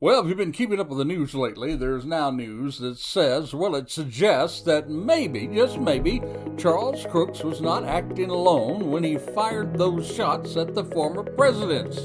Well, if you've been keeping up with the news lately, there's now news that says, it suggests that maybe, just maybe, Charles Crooks was not acting alone when he fired those shots at the former presidents.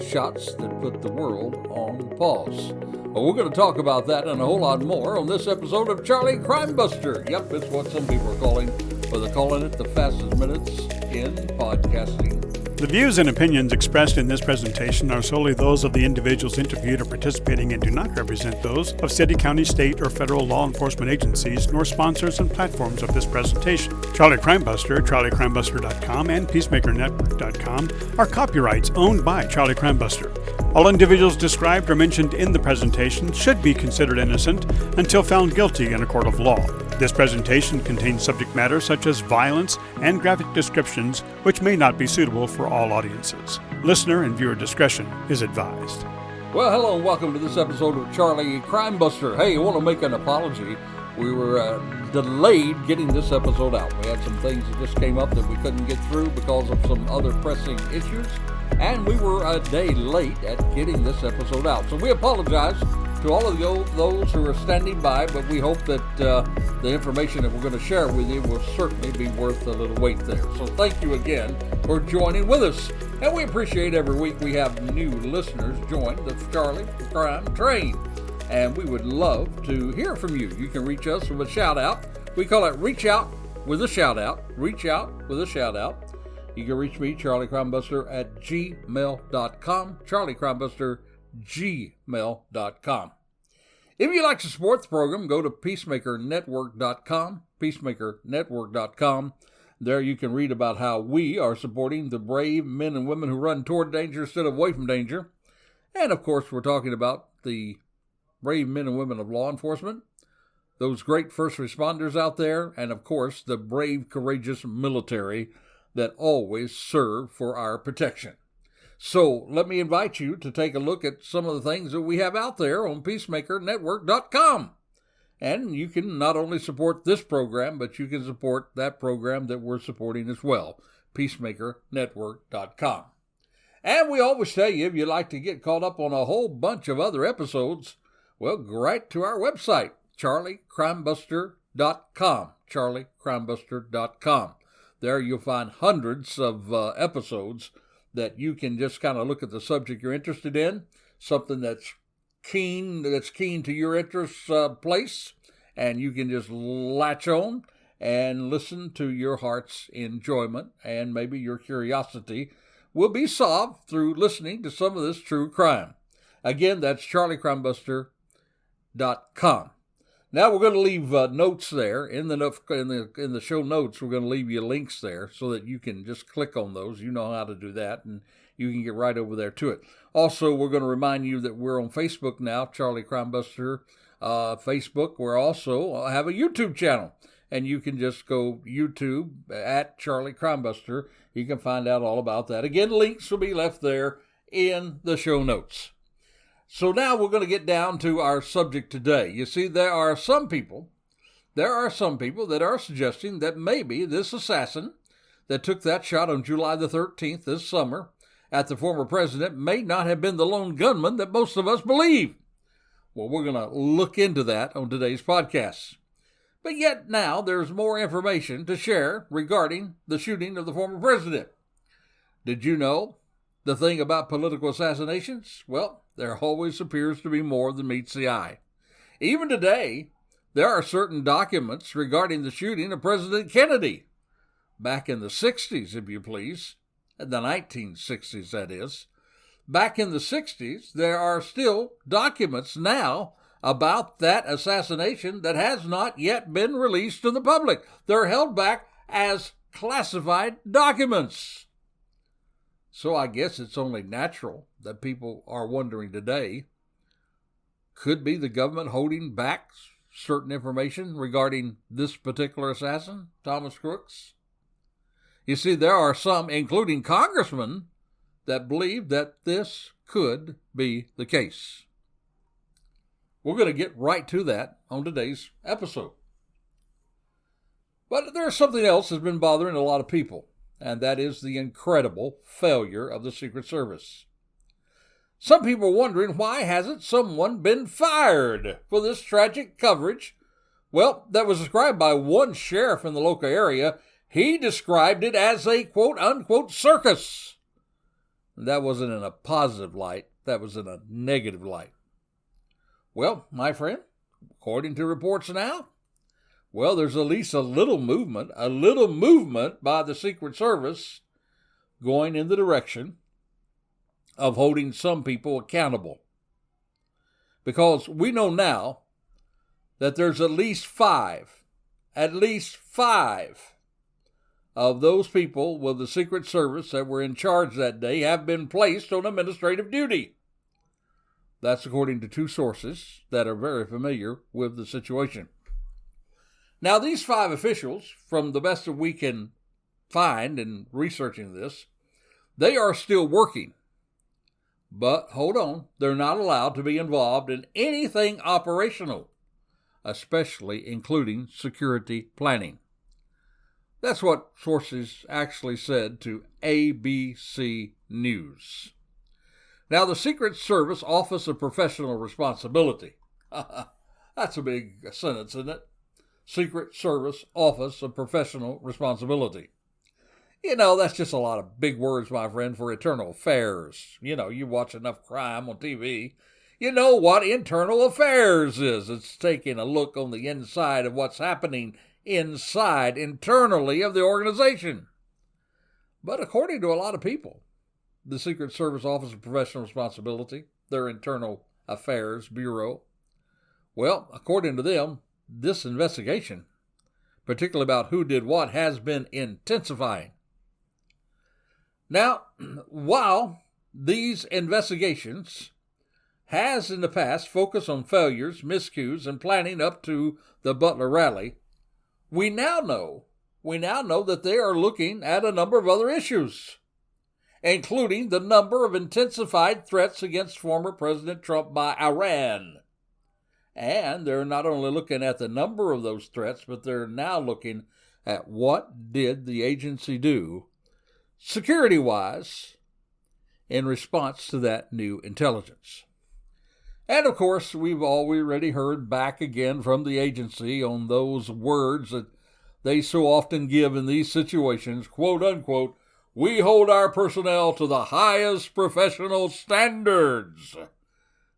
Shots that put the world on pause. Well, we're going to talk about that and a whole lot more on this episode of Charlie Crime Buster. Yep, it's what some people are calling, or they're calling it the fastest minutes in podcasting. The views and opinions expressed in this presentation are solely those of the individuals interviewed or participating and do not represent those of city, county, state, or federal law enforcement agencies, nor sponsors and platforms of this presentation. Charlie Crime Buster, CharlieCrimeBuster.com, and PeacemakerNetwork.com are copyrights owned by Charlie Crime Buster. All individuals described or mentioned in the presentation should be considered innocent until found guilty in a court of law. This presentation contains subject matter such as violence and graphic descriptions which may not be suitable for all audiences. Listener and viewer discretion is advised. Well, hello and welcome to this episode of Charlie Crime Buster. Hey, I want to make an apology. We were delayed getting this episode out. We had some things that just came up that we couldn't get through because of some other pressing issues, and we were a day late at getting this episode out. So we apologize to all of those who are standing by, but we hope that the information that we're going to share with you will certainly be worth a little wait there. So thank you again for joining with us. And we appreciate every week we have new listeners join the Charlie Crime Train. And we would love to hear from you. You can reach us with a shout out. We call it Reach Out with a Shout Out. Reach Out with a Shout Out. You can reach me, Charlie Crime Buster, at gmail.com. Charlie Crime Buster, gmail.com. If you'd like to support the program, go to PeacemakerNetwork.com, PeacemakerNetwork.com. There you can read about how we are supporting the brave men and women who run toward danger instead of away from danger. And, of course, we're talking about the brave men and women of law enforcement, those great first responders out there, and, of course, the brave, courageous military that always serve for our protection. So let me invite you to take a look at some of the things that we have out there on PeacemakerNetwork.com. And you can not only support this program, but you can support that program that we're supporting as well, PeacemakerNetwork.com. And we always tell you, if you'd like to get caught up on a whole bunch of other episodes, well, go right to our website, CharlieCrimeBuster.com, CharlieCrimeBuster.com. There you'll find hundreds of episodes that you can just kind of look at the subject you're interested in, something that's keen to your interest place, and you can just latch on and listen to your heart's enjoyment, and maybe your curiosity will be solved through listening to some of this true crime. Again, that's CharlieCrimeBuster.com. Now we're going to leave notes there in the show notes. We're going to leave you links there so that you can just click on those. You know how to do that, and you can get right over there to it. Also, we're going to remind you that we're on Facebook now, Charlie Crime Buster Facebook. We also have a YouTube channel, and you can just go YouTube at Charlie Crime Buster. You can find out all about that. Again, links will be left there in the show notes. So now we're going to get down to our subject today. You see, there are some people that are suggesting that maybe this assassin that took that shot on July the 13th this summer at the former president may not have been the lone gunman that most of us believe. Well, we're going to look into that on today's podcast. But yet now there's more information to share regarding the shooting of the former president. Did you know the thing about political assassinations? Well, there always appears to be more than meets the eye. Even today, there are certain documents regarding the shooting of President Kennedy. Back in the 60s, if you please. The 1960s, that is. Back in the 60s, there are still documents now about that assassination that has not yet been released to the public. They're held back as classified documents. So I guess it's only natural that people are wondering today, could be the government holding back certain information regarding this particular assassin, Thomas Crooks? You see, there are some, including congressmen, that believe that this could be the case. We're going to get right to that on today's episode. But there's something else that's been bothering a lot of people, and that is the incredible failure of the Secret Service. Some people are wondering, why hasn't someone been fired for this tragic coverage? Well, that was described by one sheriff in the local area. He described it as a quote-unquote circus. That wasn't in a positive light. That was in a negative light. Well, my friend, according to reports now, well, there's at least a little movement by the Secret Service going in the direction of holding some people accountable. Because we know now that there's at least five of those people with the Secret Service that were in charge that day have been placed on administrative duty. That's according to two sources that are very familiar with the situation. Now, these 5 officials, from the best that we can find in researching this, they are still working. But hold on, they're not allowed to be involved in anything operational, especially including security planning. That's what sources actually said to ABC News. Now, the Secret Service Office of Professional Responsibility. That's a big sentence, isn't it? Secret Service Office of Professional Responsibility. You know, that's just a lot of big words, my friend, for internal affairs. You know, you watch enough crime on TV. You know what internal affairs is. It's taking a look on the inside of what's happening internally of the organization. But according to a lot of people, the Secret Service Office of Professional Responsibility, their Internal Affairs Bureau, well, according to them, this investigation, particularly about who did what, has been intensifying. Now, while these investigations has in the past focused on failures, miscues, and planning up to the Butler rally, we now know that they are looking at a number of other issues, including the number of intensified threats against former President Trump by Iran. And they're not only looking at the number of those threats, but they're now looking at what did the agency do security-wise in response to that new intelligence. And of course, we've already heard back again from the agency on those words that they so often give in these situations, quote unquote, "We hold our personnel to the highest professional standards."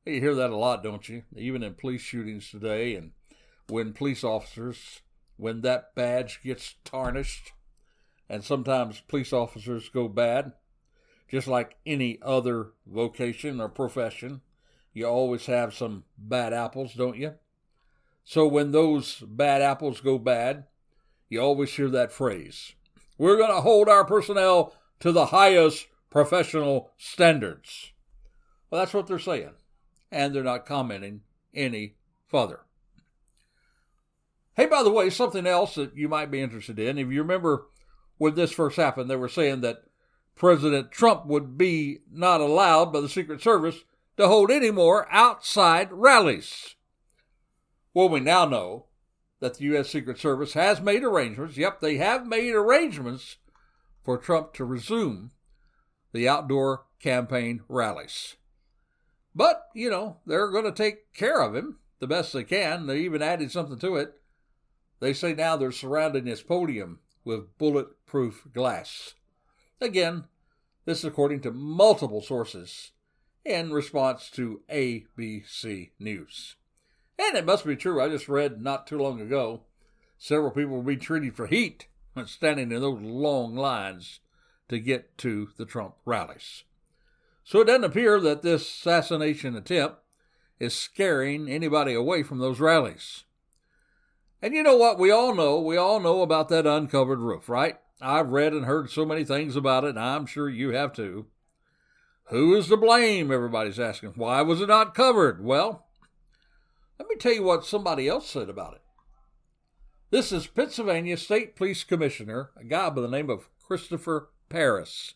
You hear that a lot, don't you? Even in police shootings today, and when police officers, when that badge gets tarnished, and sometimes police officers go bad, just like any other vocation or profession, you always have some bad apples, don't you? So when those bad apples go bad, you always hear that phrase, "We're going to hold our personnel to the highest professional standards." Well, that's what they're saying. And they're not commenting any further. Hey, by the way, something else that you might be interested in. If you remember when this first happened, they were saying that President Trump would be not allowed by the Secret Service to hold any more outside rallies. Well, we now know that the U.S. Secret Service has made arrangements. Yep, they have made arrangements for Trump to resume the outdoor campaign rallies. But, you know, they're going to take care of him the best they can. They even added something to it. They say now they're surrounding his podium with bulletproof glass. Again, this is according to multiple sources in response to ABC News. And it must be true. I just read not too long ago, several people will be treated for heat when standing in those long lines to get to the Trump rallies. So it doesn't appear that this assassination attempt is scaring anybody away from those rallies. And you know what? We all know about that uncovered roof, right? I've read and heard so many things about it, and I'm sure you have too. Who is to blame? Everybody's asking. Why was it not covered? Well, let me tell you what somebody else said about it. This is Pennsylvania State Police Commissioner, a guy by the name of Christopher Paris.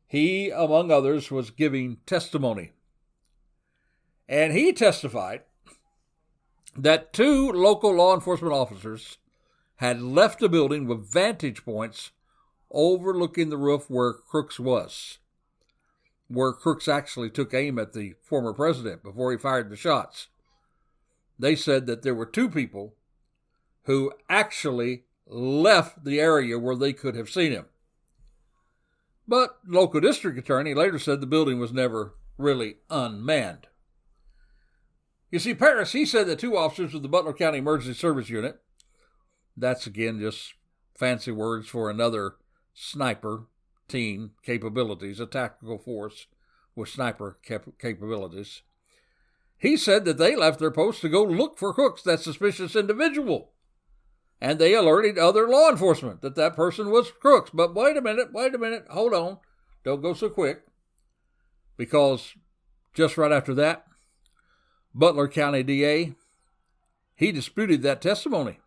He, among others, was giving testimony. And he testified that 2 local law enforcement officers had left the building with vantage points overlooking the roof where Crooks was. where Crooks actually took aim at the former president before he fired the shots. They said that there were 2 people who actually left the area where they could have seen him. But local district attorney later said the building was never really unmanned. You see, Paris, he said that 2 officers of the Butler County Emergency Service Unit, that's again just fancy words for another sniper team capabilities, a tactical force with sniper capabilities. He said that they left their post to go look for Crooks, that suspicious individual. And they alerted other law enforcement that that person was Crooks. But wait a minute, hold on. Don't go so quick. Because just right after that, Butler County DA, he disputed that testimony.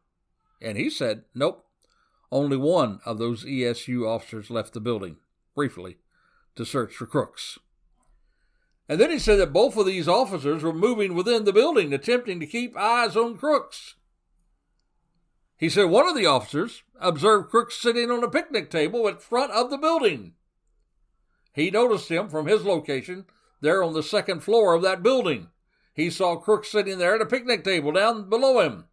And he said, nope, only one of those ESU officers left the building, briefly, to search for Crooks. And then he said that both of these officers were moving within the building, attempting to keep eyes on Crooks. He said one of the officers observed Crooks sitting on a picnic table in front of the building. He noticed him from his location there on the 2nd floor of that building. He saw Crooks sitting there at a picnic table down below him.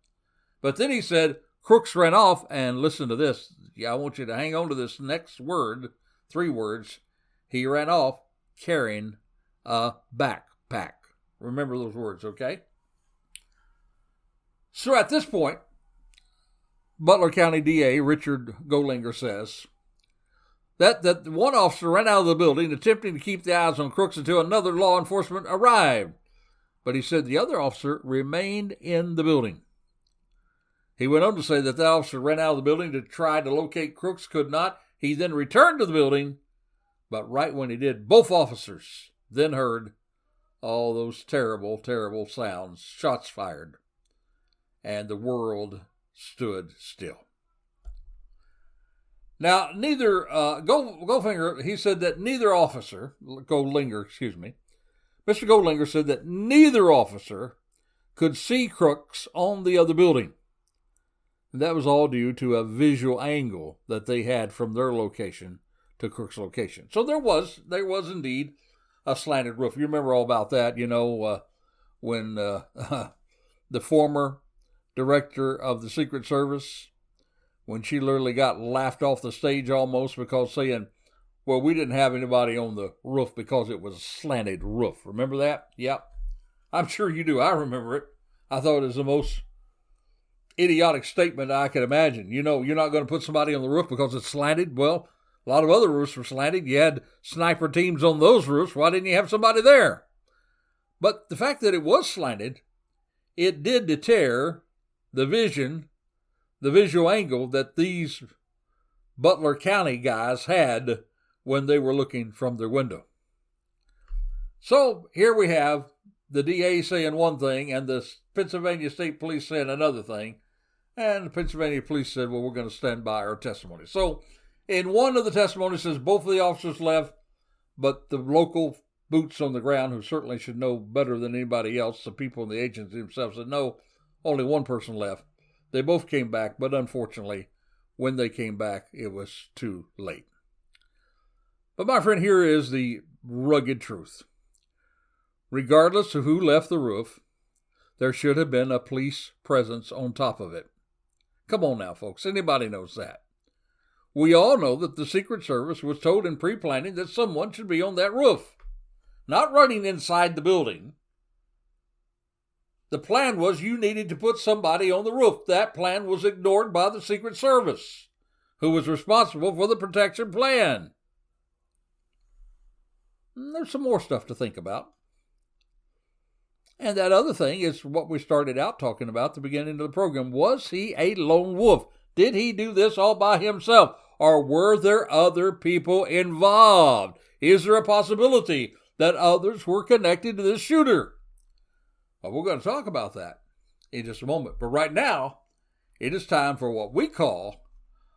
But then he said Crooks ran off, and listen to this. Yeah, I want you to hang on to this next word, 3 words. He ran off carrying a backpack. Remember those words, okay? So at this point, Butler County DA Richard Golinger says that one officer ran out of the building attempting to keep the eyes on Crooks until another law enforcement arrived. But he said the other officer remained in the building. He went on to say that the officer ran out of the building to try to locate Crooks, could not. He then returned to the building, but right when he did, both officers then heard all those terrible, terrible sounds, shots fired, and the world stood still. Now, Goldfinger, he said that neither officer, Mr. Golinger said that neither officer could see Crooks on the other building. And that was all due to a visual angle that they had from their location to Crooks' location. So there was indeed a slanted roof. You remember all about that, when the former director of the Secret Service, when she literally got laughed off the stage almost because saying, well, we didn't have anybody on the roof because it was a slanted roof. Remember that? Yep. I'm sure you do. I remember it. I thought it was the most idiotic statement I could imagine. You're not going to put somebody on the roof because it's slanted. Well, a lot of other roofs were slanted. You had sniper teams on those roofs. Why didn't you have somebody there? But the fact that it was slanted, it did deter the visual angle that these Butler County guys had when they were looking from their window. So here we have the DA saying one thing and the Pennsylvania State Police saying another thing. And the Pennsylvania Police said, well, we're going to stand by our testimony. So in one of the testimonies says both of the officers left, but the local boots on the ground, who certainly should know better than anybody else, the people in the agency themselves, said no, only one person left. They both came back, but unfortunately, when they came back, it was too late. But my friend, here is the rugged truth. Regardless of who left the roof, there should have been a police presence on top of it. Come on now, folks. Anybody knows that. We all know that the Secret Service was told in pre-planning that someone should be on that roof, not running inside the building. The plan was you needed to put somebody on the roof. That plan was ignored by the Secret Service, who was responsible for the protection plan. And there's some more stuff to think about. And that other thing is what we started out talking about at the beginning of the program. Was he a lone wolf? Did he do this all by himself? Or were there other people involved? Is there a possibility that others were connected to this shooter? Well, we're going to talk about that in just a moment. But right now, it is time for what we call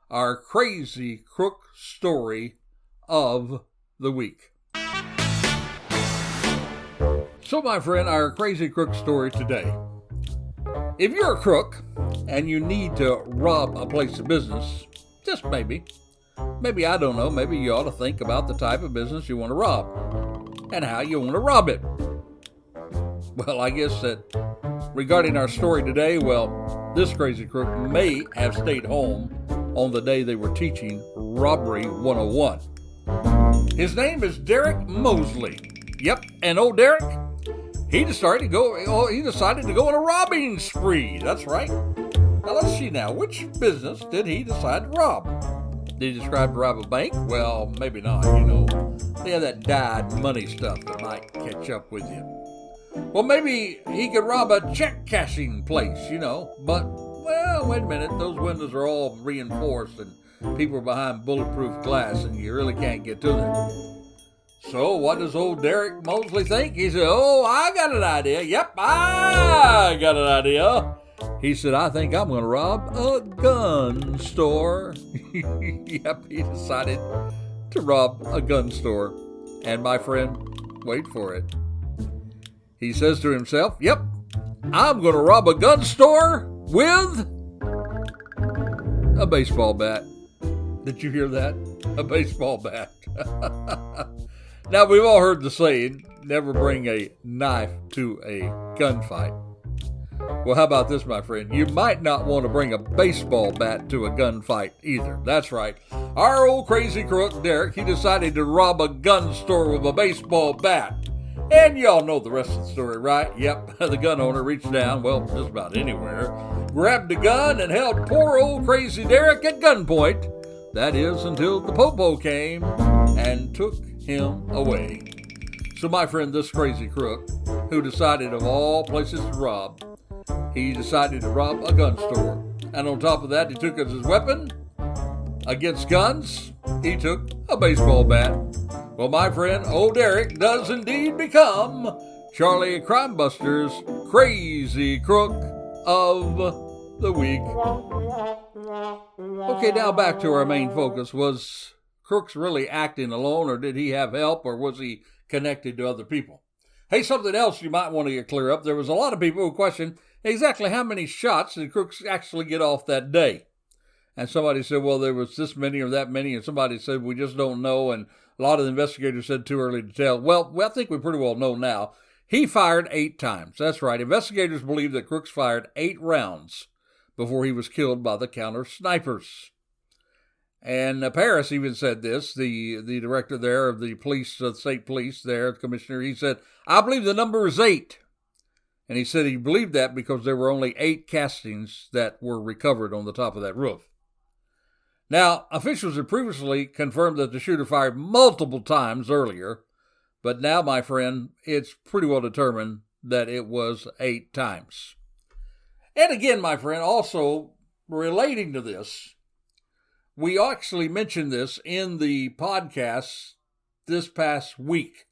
our Crazy Crook Story of the Week. So, my friend, our Crazy Crook story today. If you're a crook and you need to rob a place of business, just maybe, I don't know, maybe you ought to think about the type of business you want to rob. and how you want to rob it. Well, I guess that regarding our story today, well, this crazy crook may have stayed home on the day they were teaching Robbery 101. His name is Derek Mosley. Yep, and old Derek, he decided to go on a robbing spree. That's right. Now let's see now, which business did he decide to rob? Did he decide to rob a bank? Well, maybe not, They have that dyed money stuff that might catch up with you. Well, maybe he could rob a check cashing place, But, well, wait a minute. Those windows are all reinforced and people are behind bulletproof glass and you really can't get to them. So what does old Derek Mosley think? He said, I got an idea. Yep, I got an idea. He said, I think I'm going to rob a gun store. Yep, he decided to rob a gun store. And my friend, wait for it. He says to himself, yep, I'm going to rob a gun store with a baseball bat. Did you hear that? A baseball bat. Now, we've all heard the saying, never bring a knife to a gunfight. Well, how about this, my friend? You might not want to bring a baseball bat to a gunfight either. That's right. Our old crazy crook, Derek, he decided to rob a gun store with a baseball bat. And y'all know the rest of the story, right? Yep, the gun owner reached down, well, just about anywhere, grabbed a gun and held poor old crazy Derek at gunpoint. That is, until the popo came and took him away. So my friend, this crazy crook, who decided of all places to rob, he decided to rob a gun store. And on top of that, he took as his weapon against guns, he took a baseball bat. Well, my friend, old Derek does indeed become Charlie Crimebuster's Crazy Crook of the Week. Okay, now back to our main focus. Was Crooks really acting alone, or did he have help, or was he connected to other people? Hey, something else you might want to get clear up. There was a lot of people who questioned exactly how many shots did Crooks actually get off that day. And somebody said, well, there was this many or that many, and somebody said, we just don't know, and a lot of the investigators said too early to tell. Well, I think we pretty well know now. He fired 8 times. That's right. Investigators believe that Crooks fired 8 rounds before he was killed by the counter snipers. And Paris even said this, the director there of the police, state police there, the commissioner, he said, I believe the number is 8. And he said he believed that because there were only 8 castings that were recovered on the top of that roof. Now, officials had previously confirmed that the shooter fired multiple times earlier, but now, my friend, it's pretty well determined that it was 8 times. And again, my friend, also relating to this, we actually mentioned this in the podcast this past week.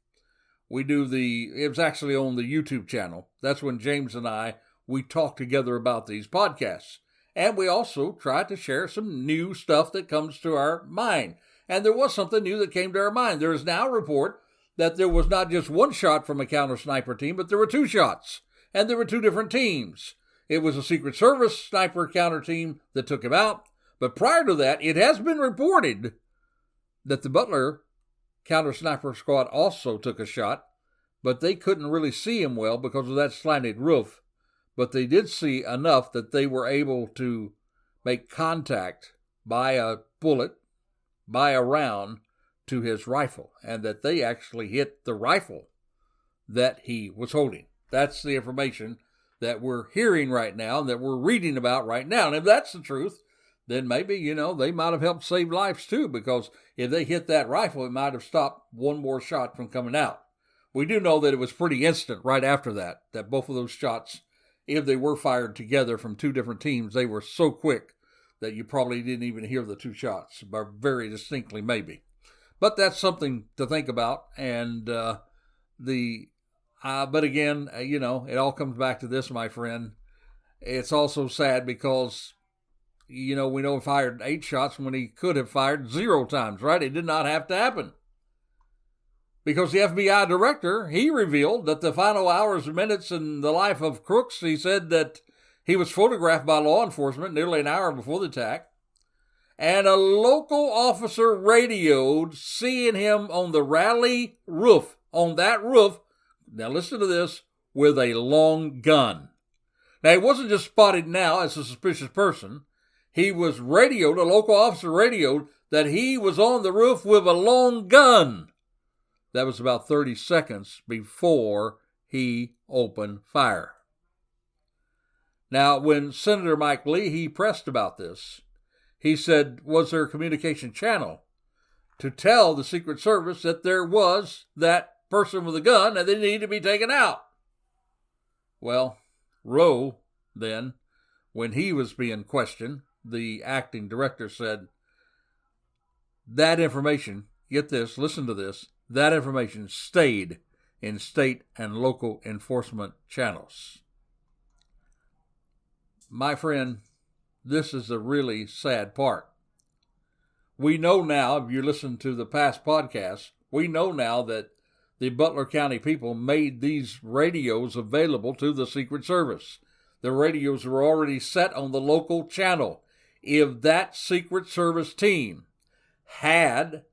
It was actually on the YouTube channel. That's when James and we talked together about these podcasts. And we also tried to share some new stuff that comes to our mind. And there was something new that came to our mind. There is now a report that there was not just one shot from a counter sniper team, but there were 2 shots. And there were 2 different teams. It was a Secret Service sniper counter team that took him out. But prior to that, it has been reported that the Butler counter sniper squad also took a shot, but they couldn't really see him well because of that slanted roof. But they did see enough that they were able to make contact by a bullet, by a round, to his rifle, and that they actually hit the rifle that he was holding. That's the information that we're hearing right now and that we're reading about right now. And if that's the truth, then maybe, they might have helped save lives too, because if they hit that rifle, it might have stopped one more shot from coming out. We do know that it was pretty instant right after that both of those shots, if they were fired together from 2 different teams, they were so quick that you probably didn't even hear the 2 shots, but very distinctly maybe. But that's something to think about. And but again, it all comes back to this, my friend. It's also sad because, we know he fired 8 shots when he could have fired 0 times, right? It did not have to happen. Because the FBI director, he revealed that the final hours and minutes in the life of Crooks, he said that he was photographed by law enforcement nearly an hour before the attack. And a local officer radioed seeing him on the Raleigh roof on that roof, now listen to this, with a long gun. Now, he wasn't just spotted now as a suspicious person. He was radioed, a local officer radioed, that he was on the roof with a long gun. That was about 30 seconds before he opened fire. Now, when Senator Mike Lee, he pressed about this, he said, was there a communication channel to tell the Secret Service that there was that person with a gun and they needed to be taken out? Well, Rowe, then, when he was being questioned, the acting director said, that information, get this, listen to this, that information stayed in state and local enforcement channels. My friend, this is the really sad part. We know now, if you listen to the past podcasts, we know now that the Butler County people made these radios available to the Secret Service. The radios were already set on the local channel. If that Secret Service team had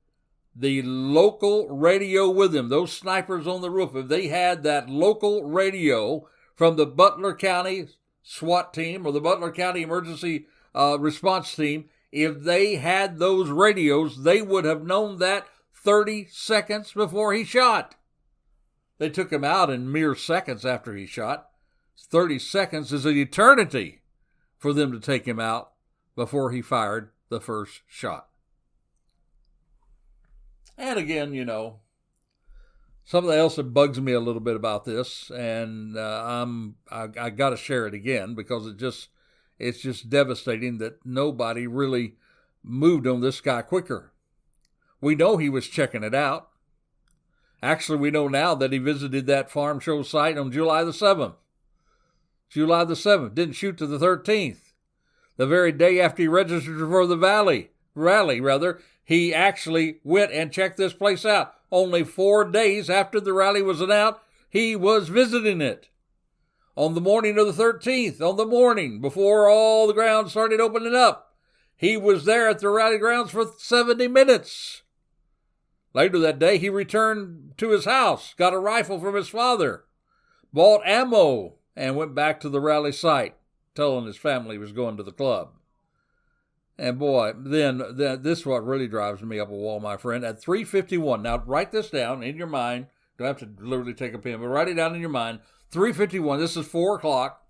the local radio with them, those snipers on the roof, if they had that local radio from the Butler County SWAT team or the Butler County Emergency Response Team, if they had those radios, they would have known that 30 seconds before he shot. They took him out in mere seconds after he shot. 30 seconds is an eternity for them to take him out before he fired the first shot. And again, you know, something else that bugs me a little bit about this, and I got to share it again because it's just devastating that nobody really moved on this guy quicker. We know he was checking it out. Actually, we know now that he visited that farm show site on July the 7th. July the 7th, didn't shoot to the 13th. The very day after he registered for the rally, he actually went and checked this place out. Only 4 days after the rally was announced, he was visiting it. On the morning of the 13th, on the morning before all the grounds started opening up, he was there at the rally grounds for 70 minutes. Later that day, he returned to his house, got a rifle from his father, bought ammo, and went back to the rally site, telling his family he was going to the club. And boy, then this is what really drives me up a wall, my friend. At 3:51, now write this down in your mind. Don't have to literally take a pen, but write it down in your mind. 3:51, this is 4 o'clock.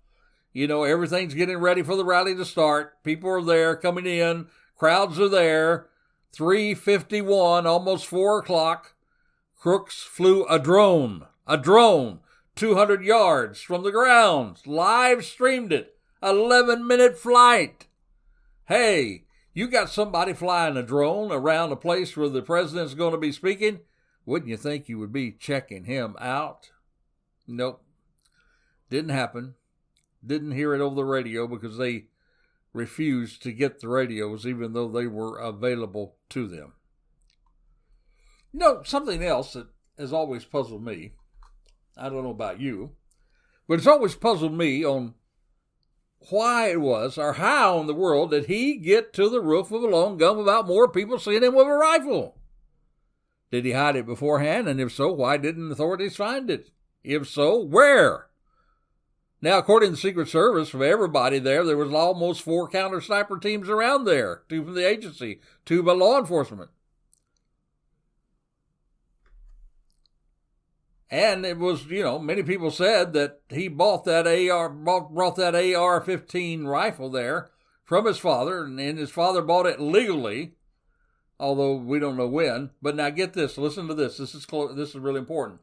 You know, everything's getting ready for the rally to start. People are there, coming in. Crowds are there. 3:51, almost 4 o'clock. Crooks flew a drone, 200 yards from the ground, live streamed it, 11-minute flight. Hey, you got somebody flying a drone around a place where the president's going to be speaking? Wouldn't you think you would be checking him out? Nope. Didn't happen. Didn't hear it over the radio because they refused to get the radios even though they were available to them. You know, something else that has always puzzled me, I don't know about you, but it's always puzzled me on why it was or how in the world did he get to the roof with a long gun without more people seeing him with a rifle? Did he hide it beforehand? And if so, why didn't authorities find it? If so, where? Now, according to the Secret Service, from everybody there was almost 4 counter sniper teams around there, 2 from the agency, 2 by law enforcement. And it was, you know, many people said that he bought that brought that AR-15 rifle there from his father, and his father bought it legally, although we don't know when. But now get this, listen to this. This is really important.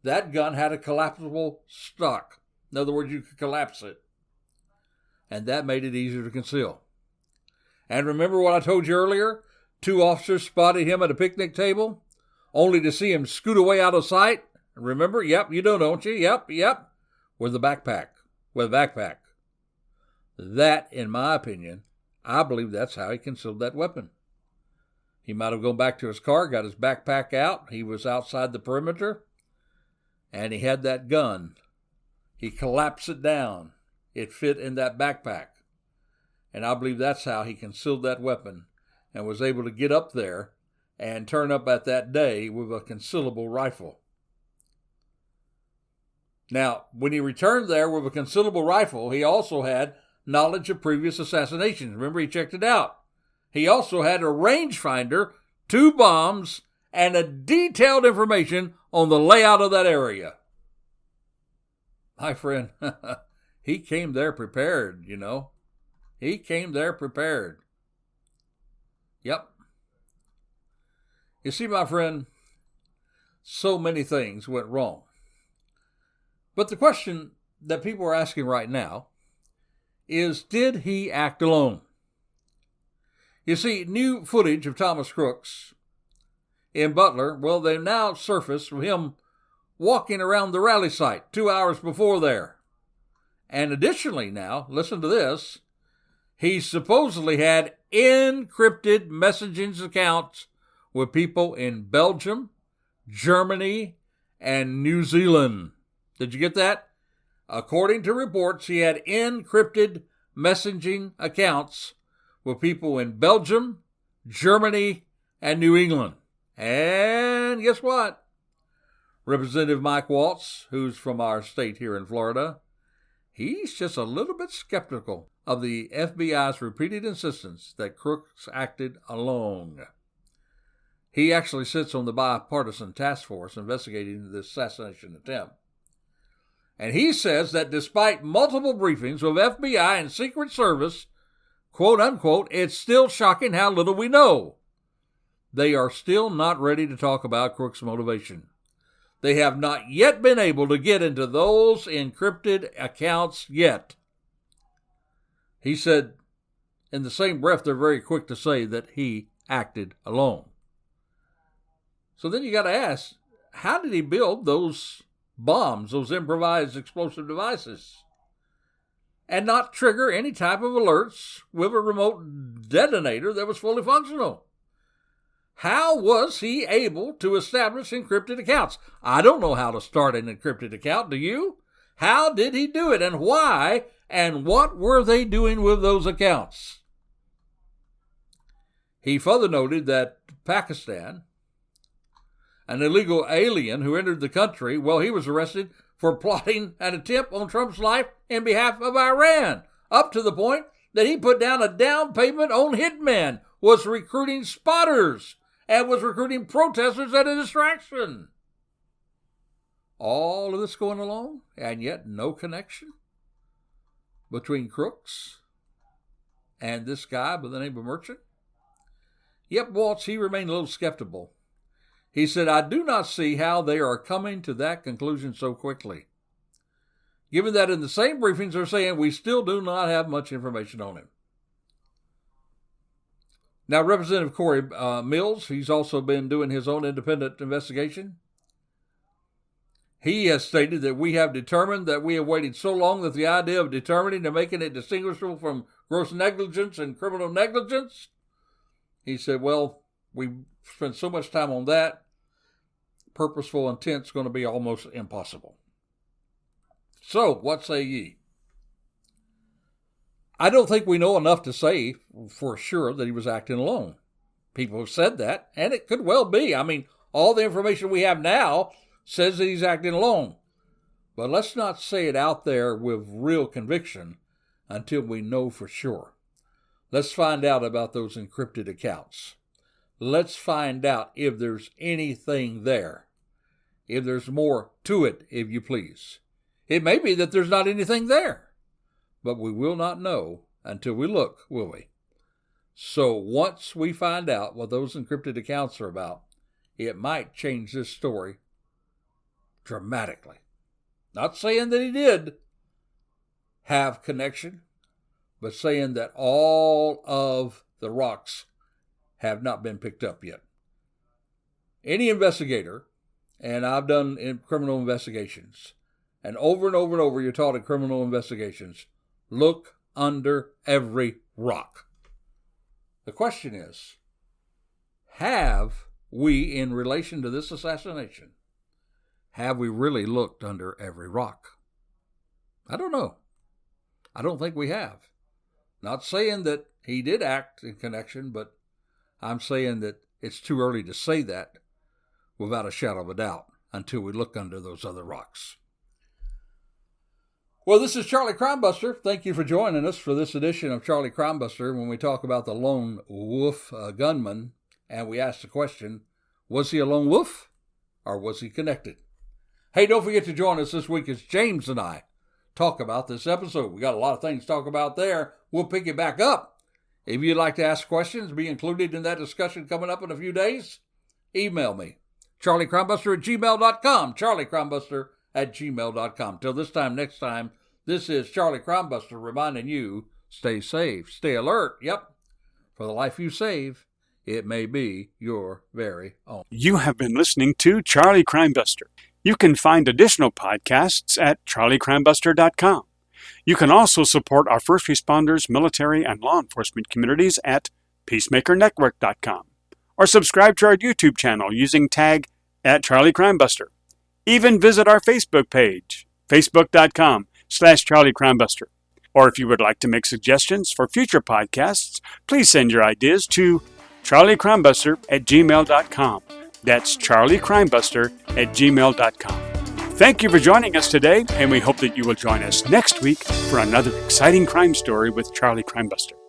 That gun had a collapsible stock. In other words, you could collapse it. And that made it easier to conceal. And remember what I told you earlier? 2 officers spotted him at a picnic table, only to see him scoot away out of sight. Remember? Yep, you do, don't you? Yep. With a backpack. That, in my opinion, I believe that's how he concealed that weapon. He might have gone back to his car, got his backpack out. He was outside the perimeter, and he had that gun. He collapsed it down. It fit in that backpack. And I believe that's how he concealed that weapon and was able to get up there and turn up at that day with a concealable rifle. Now, when he returned there with a concealable rifle, he also had knowledge of previous assassinations. Remember, he checked it out. He also had a rangefinder, 2 bombs, and a detailed information on the layout of that area. My friend, he came there prepared, you know. He came there prepared. Yep. You see, my friend, so many things went wrong. But the question that people are asking right now is, did he act alone? You see, new footage of Thomas Crooks in Butler, well, they now surfaced of him walking around the rally site 2 hours before there. And additionally now, listen to this, he supposedly had encrypted messaging accounts with people in Belgium, Germany, and New Zealand. Did you get that? According to reports, he had encrypted messaging accounts with people in Belgium, Germany, and New England. And guess what? Representative Mike Waltz, who's from our state here in Florida, he's just a little bit skeptical of the FBI's repeated insistence that Crooks acted alone. He actually sits on the bipartisan task force investigating this assassination attempt. And he says that despite multiple briefings with FBI and Secret Service, quote unquote, it's still shocking how little we know. They are still not ready to talk about Crooks' motivation. They have not yet been able to get into those encrypted accounts yet. He said, in the same breath, they're very quick to say that he acted alone. So then you got to ask, how did he build those bombs, those improvised explosive devices, and not trigger any type of alerts with a remote detonator that was fully functional? How was he able to establish encrypted accounts? I don't know how to start an encrypted account, do you? How did he do it, and why, and what were they doing with those accounts? He further noted that Pakistan, an illegal alien who entered the country, well, he was arrested for plotting an attempt on Trump's life in behalf of Iran, up to the point that he put down a down payment on hitmen, was recruiting spotters, and was recruiting protesters at a distraction. All of this going along, and yet no connection between Crooks and this guy by the name of Merchant? Yep, Waltz, he remained a little skeptical. He said, I do not see how they are coming to that conclusion so quickly, given that in the same briefings they're saying we still do not have much information on him. Now, Representative Corey Mills, he's also been doing his own independent investigation. He has stated that we have determined that we have waited so long that the idea of determining and making it distinguishable from gross negligence and criminal negligence, he said, well, we spent so much time on that, purposeful intent is going to be almost impossible. So, what say ye? I don't think we know enough to say for sure that he was acting alone. People have said that, and it could well be. I mean, all the information we have now says that he's acting alone. But let's not say it out there with real conviction until we know for sure. Let's find out about those encrypted accounts. Let's find out if there's anything there. If there's more to it, if you please. It may be that there's not anything there. But we will not know until we look, will we? So once we find out what those encrypted accounts are about, it might change this story dramatically. Not saying that he did have connection, but saying that all of the rocks have not been picked up yet. Any investigator, and I've done in criminal investigations, and over and over you're taught in criminal investigations, look under every rock. The question is, have we, in relation to this assassination, have we really looked under every rock? I don't know. I don't think we have. Not saying that he did act in connection, but I'm saying that it's too early to say that without a shadow of a doubt until we look under those other rocks. Well, this is Charlie Crimebuster. Thank you for joining us for this edition of Charlie Crimebuster when we talk about the lone wolf gunman, and we ask the question, was he a lone wolf or was he connected? Hey, don't forget to join us this week as James and I talk about this episode. We got a lot of things to talk about there. We'll pick it back up. If you'd like to ask questions, be included in that discussion coming up in a few days, email me, charliecrimebuster@gmail.com, charliecrimebuster@gmail.com. Till this time next time, this is Charlie Crimebuster reminding you, stay safe, stay alert. Yep, for the life you save, it may be your very own. You have been listening to Charlie Crimebuster. You can find additional podcasts at charliecrimebuster.com. You can also support our first responders, military, and law enforcement communities at peacemakernetwork.com. Or subscribe to our YouTube channel using tag @CharlieCrimebuster. Even visit our Facebook page, facebook.com/Charlie Crimebuster. Or if you would like to make suggestions for future podcasts, please send your ideas to charliecrimebuster@gmail.com. That's charliecrimebuster@gmail.com. Thank you for joining us today, and we hope that you will join us next week for another exciting crime story with Charlie Crimebuster.